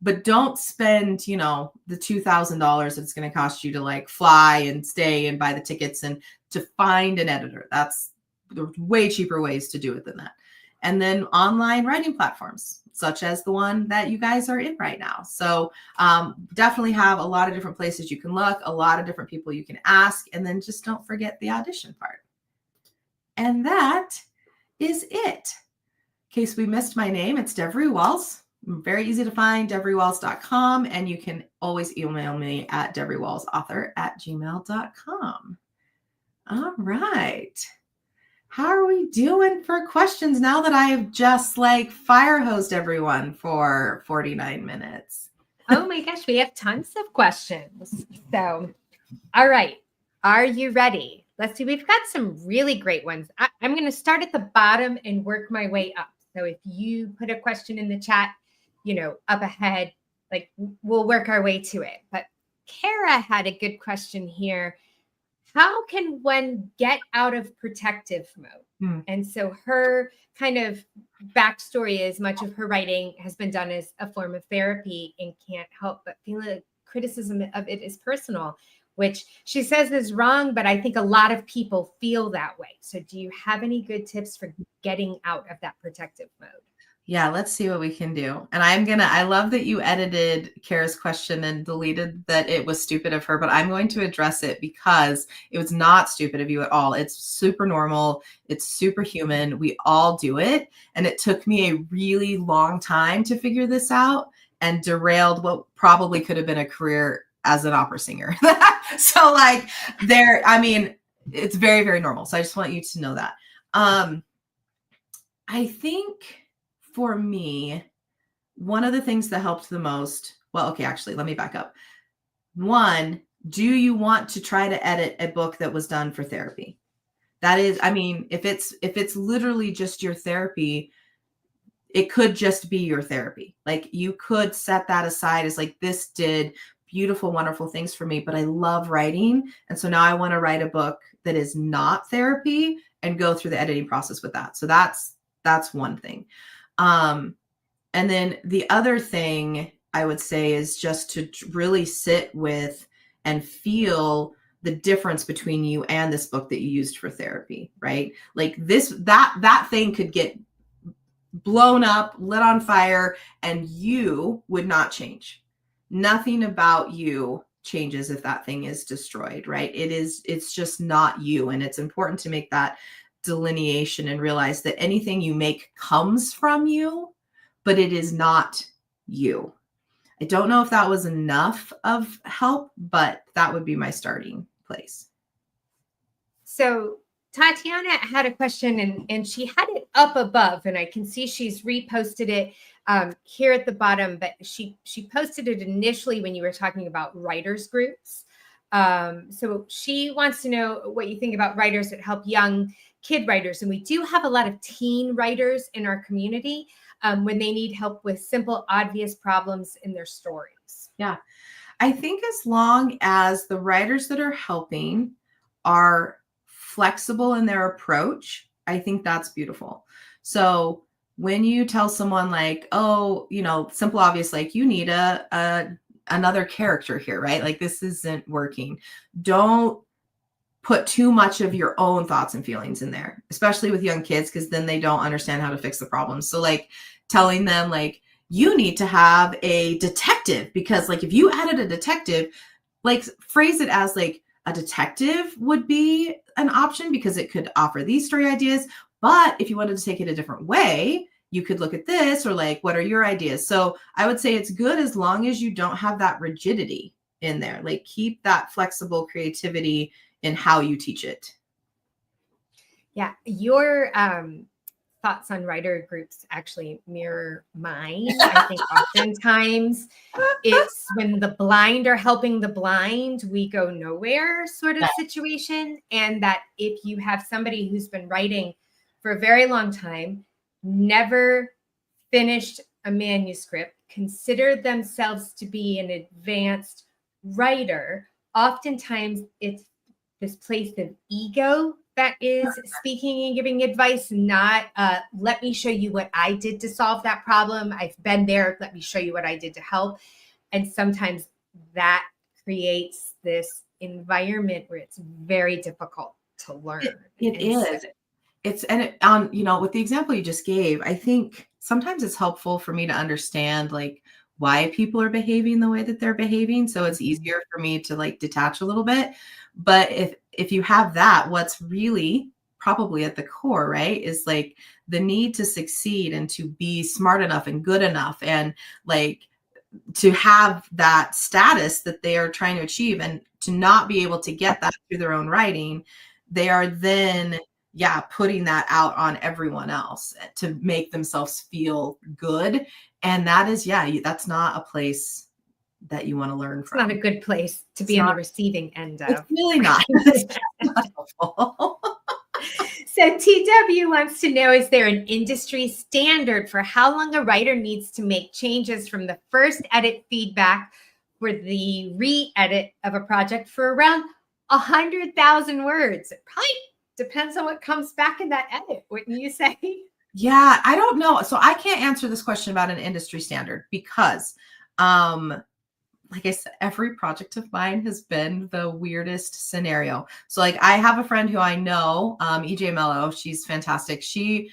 but don't spend, the $2,000 it's going to cost you to like fly and stay and buy the tickets and to find an editor. There's way cheaper ways to do it than that. And then online writing platforms, such as the one that you guys are in right now. So definitely have a lot of different places you can look, a lot of different people you can ask, and then just don't forget the audition part. And that is it. In case we missed my name, it's Devri Walls. Very easy to find, devriwalls.com. And you can always email me at devriwallsauthor@gmail.com. All right. How are we doing for questions now that I've just like fire hosed everyone for 49 minutes? Oh my gosh, we have tons of questions. So, all right. Are you ready? Let's see. We've got some really great ones. I'm going to start at the bottom and work my way up. So if you put a question in the chat, up ahead, like, we'll work our way to it. But Kara had a good question here. How can one get out of protective mode? And so her kind of backstory is, much of her writing has been done as a form of therapy and can't help but feel a criticism of it is personal, which she says is wrong, but I think a lot of people feel that way. So do you have any good tips for getting out of that protective mode? Yeah, let's see what we can do. And I love that you edited Kara's question and deleted that it was stupid of her, but I'm going to address it because it was not stupid of you at all. It's super normal. It's super human. We all do it. And it took me a really long time to figure this out, and derailed what probably could have been a career as an opera singer. So it's very, very normal. So I just want you to know that. I think for me, one of the things that helped the most, actually, let me back up. One, do you want to try to edit a book that was done for therapy? That is, if it's literally just your therapy, it could just be your therapy. Like you could set that aside as like, this did beautiful, wonderful things for me, but I love writing. And so now I want to write a book that is not therapy and go through the editing process with that. So that's one thing. And then the other thing I would say is just to really sit with and feel the difference between you and this book that you used for therapy, right? Like that thing could get blown up, lit on fire, and you would not change. Nothing about you changes if that thing is destroyed, right? It's just not you. And it's important to make that delineation and realize that anything you make comes from you, but it is not you. I don't know if that was enough of help, but that would be my starting place. So Tatiana had a question and she had it up above, and I can see she's reposted it here at the bottom, but she posted it initially when you were talking about writers groups. So she wants to know what you think about writers that help young kid writers. And we do have a lot of teen writers in our community when they need help with simple, obvious problems in their stories. Yeah. I think as long as the writers that are helping are flexible in their approach, I think that's beautiful. So when you tell someone like, oh, simple, obvious, like you need another character here, right? Like this isn't working. Don't put too much of your own thoughts and feelings in there, especially with young kids, because then they don't understand how to fix the problem. So like telling them like, you need to have a detective, because like if you added a detective, like phrase it as like a detective would be an option because it could offer these story ideas. But if you wanted to take it a different way, you could look at this, or like, what are your ideas? So I would say it's good as long as you don't have that rigidity in there. Like keep that flexible creativity in how you teach it. Yeah. Your thoughts on writer groups actually mirror mine. I think oftentimes it's when the blind are helping the blind, we go nowhere sort of situation. And that if you have somebody who's been writing for a very long time, never finished a manuscript, consider themselves to be an advanced writer, oftentimes it's this place of ego that is speaking and giving advice, not let me show you what I did to solve that problem. I've been there. Let me show you what I did to help. And sometimes that creates this environment where it's very difficult to learn. It is. With the example you just gave, I think sometimes it's helpful for me to understand like why people are behaving the way that they're behaving. So it's easier for me to like detach a little bit. But if you have that, what's really probably at the core, right, is like the need to succeed and to be smart enough and good enough and like to have that status that they are trying to achieve, and to not be able to get that through their own writing, they are then putting that out on everyone else to make themselves feel good. And that is, that's not a place that you want to learn from. It's not a good place to be on the receiving end of. It's really not. It's not helpful. So TW wants to know, is there an industry standard for how long a writer needs to make changes from the first edit feedback for the re-edit of a project for around 100,000 words? It probably depends on what comes back in that edit, wouldn't you say? Yeah, I don't know. So I can't answer this question about an industry standard because, like I said, every project of mine has been the weirdest scenario. So like I have a friend who I know, EJ Mello, she's fantastic. She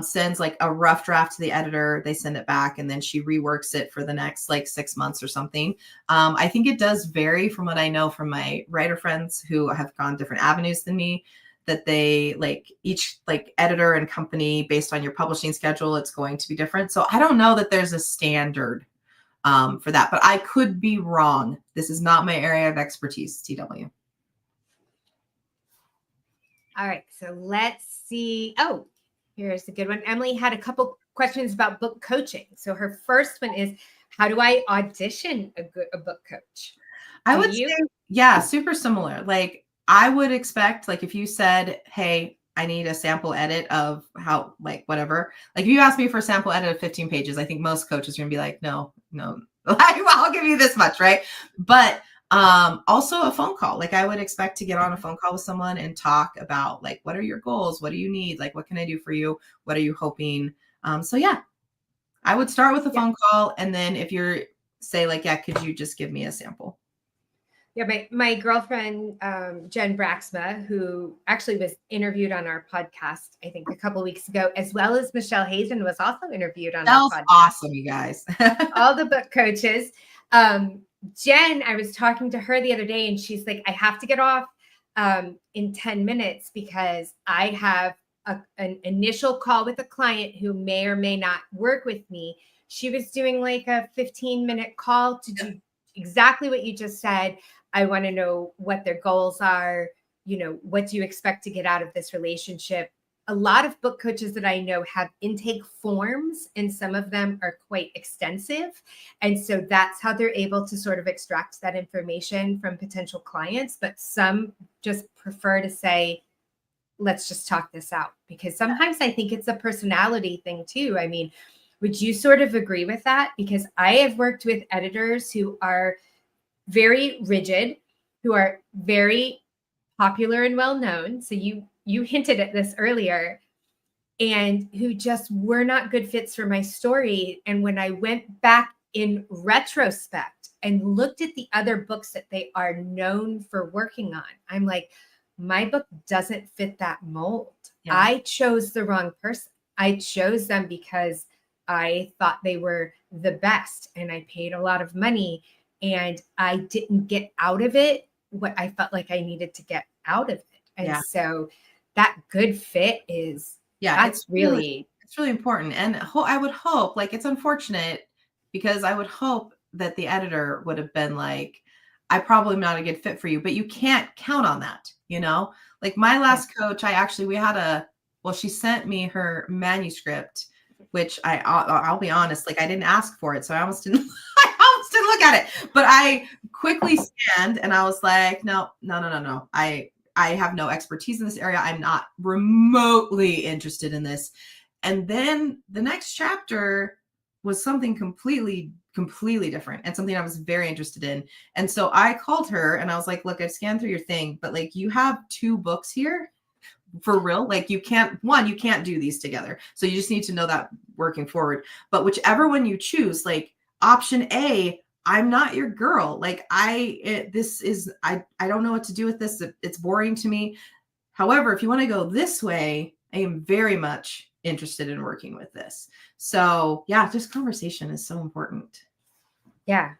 sends like a rough draft to the editor. They send it back and then she reworks it for the next like 6 months or something. I think it does vary from what I know from my writer friends who have gone different avenues than me, that they like each like editor and company based on your publishing schedule, it's going to be different. So I don't know that there's a standard for that, but I could be wrong. This is not my area of expertise, TW. All right, so let's see. Oh, here's a good one. Emily had a couple questions about book coaching. So her first one is, how do I audition a book coach? I would say, super similar. Like I would expect, like if you said, hey, I need a sample edit of how, like, whatever. Like, if you ask me for a sample edit of 15 pages, I think most coaches are gonna be like, no, like, well, I'll give you this much, right? But also a phone call. Like, I would expect to get on a phone call with someone and talk about, like, what are your goals? What do you need? Like, what can I do for you? What are you hoping? So yeah, I would start with a phone call, and then if you're say like, yeah, could you just give me a sample? Yeah, my girlfriend, Jen Braxma, who actually was interviewed on our podcast, I think a couple of weeks ago, as well as Michelle Hazen was also interviewed on our podcast. Awesome, you guys. All the book coaches. Jen, I was talking to her the other day and she's like, I have to get off in 10 minutes because I have an initial call with a client who may or may not work with me. She was doing like a 15-minute call to do exactly what you just said. I want to know what their goals are. You know, what do you expect to get out of this relationship? A lot of book coaches that I know have intake forms, and some of them are quite extensive. And so that's how they're able to sort of extract that information from potential clients. But some just prefer to say, let's just talk this out, because sometimes I think it's a personality thing too. I mean, would you sort of agree with that? Because I have worked with editors who are very rigid, who are very popular and well known. So you hinted at this earlier, and who just were not good fits for my story. And when I went back in retrospect and looked at the other books that they are known for working on, I'm like, my book doesn't fit that mold. Yeah. I chose the wrong person. I chose them because I thought they were the best, and I paid a lot of money, and I didn't get out of it what I felt like I needed to get out of it. And so that good fit is, it's really important. And I would hope, like, it's unfortunate because I would hope that the editor would have been like, I probably am not a good fit for you, but you can't count on that. You know, like my last coach, she sent me her manuscript, which I'll be honest, like I didn't ask for it. So I almost didn't look at it, but I quickly scanned and I was like, no. I have no expertise in this area. I'm not remotely interested in this. And then the next chapter was something completely different and something I was very interested in. And so I called her and I was like, look, I've scanned through your thing, but like you have 2 books here for real. Like you can't do these together. So you just need to know that working forward. But whichever one you choose, like option A, I'm not your girl. Like I don't know what to do with this. It's boring to me. However, if you want to go this way, I am very much interested in working with this. So yeah, just conversation is so important. Yeah.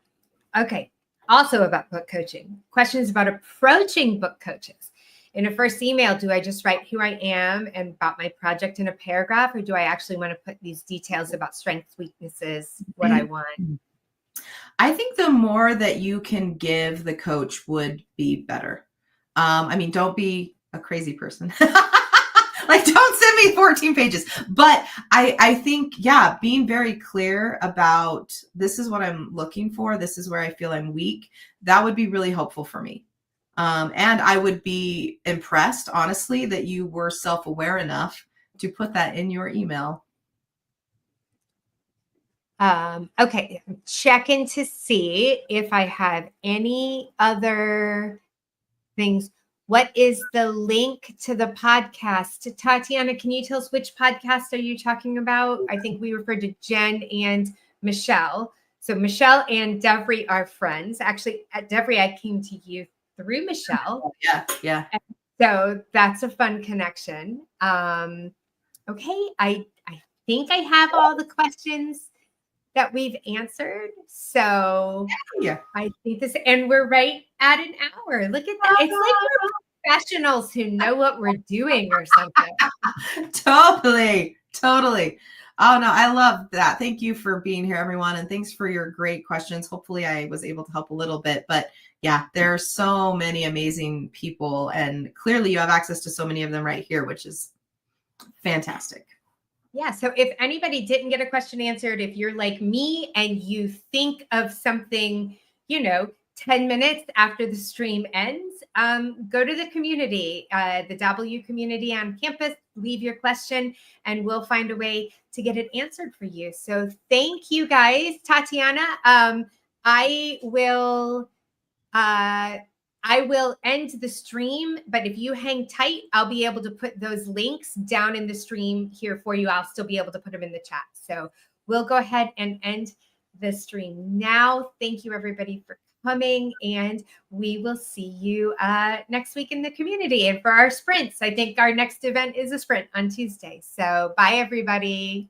Okay. Also about book coaching, questions about approaching book coaches. In a first email, do I just write who I am and about my project in a paragraph, or do I actually want to put these details about strengths, weaknesses, what I want? I think the more that you can give the coach would be better. I mean, don't be a crazy person. Like, don't send me 14 pages. But I think, yeah, being very clear about this is what I'm looking for. This is where I feel I'm weak. That would be really helpful for me. And I would be impressed, honestly, that you were self-aware enough to put that in your email. Okay, I'm checking to see if I have any other things. What is the link to the podcast? Tatiana, can you tell us which podcast are you talking about? I think we referred to Jen and Michelle. So Michelle and Devri are friends. Actually, at Devri, I came to you through Michelle. Yeah. And so that's a fun connection. Okay, I think I have all the questions that we've answered. So yeah, I think this, and we're right at an hour. Look at that. It's like we're professionals who know what we're doing or something. Totally. Oh no, I love that. Thank you for being here, everyone. And thanks for your great questions. Hopefully I was able to help a little bit, but yeah, there are so many amazing people and clearly you have access to so many of them right here, which is fantastic. Yeah. So if anybody didn't get a question answered, if you're like me and you think of something, 10 minutes after the stream ends go to the community, the W community on campus, leave your question, and we'll find a way to get it answered for you. So thank you guys. Tatiana, I will end the stream, but if you hang tight, I'll be able to put those links down in the stream here for you. I'll still be able to put them in the chat. So we'll go ahead and end the stream now. Thank you everybody for coming, and we will see you next week in the community. And for our sprints, I think our next event is a sprint on Tuesday. So bye everybody.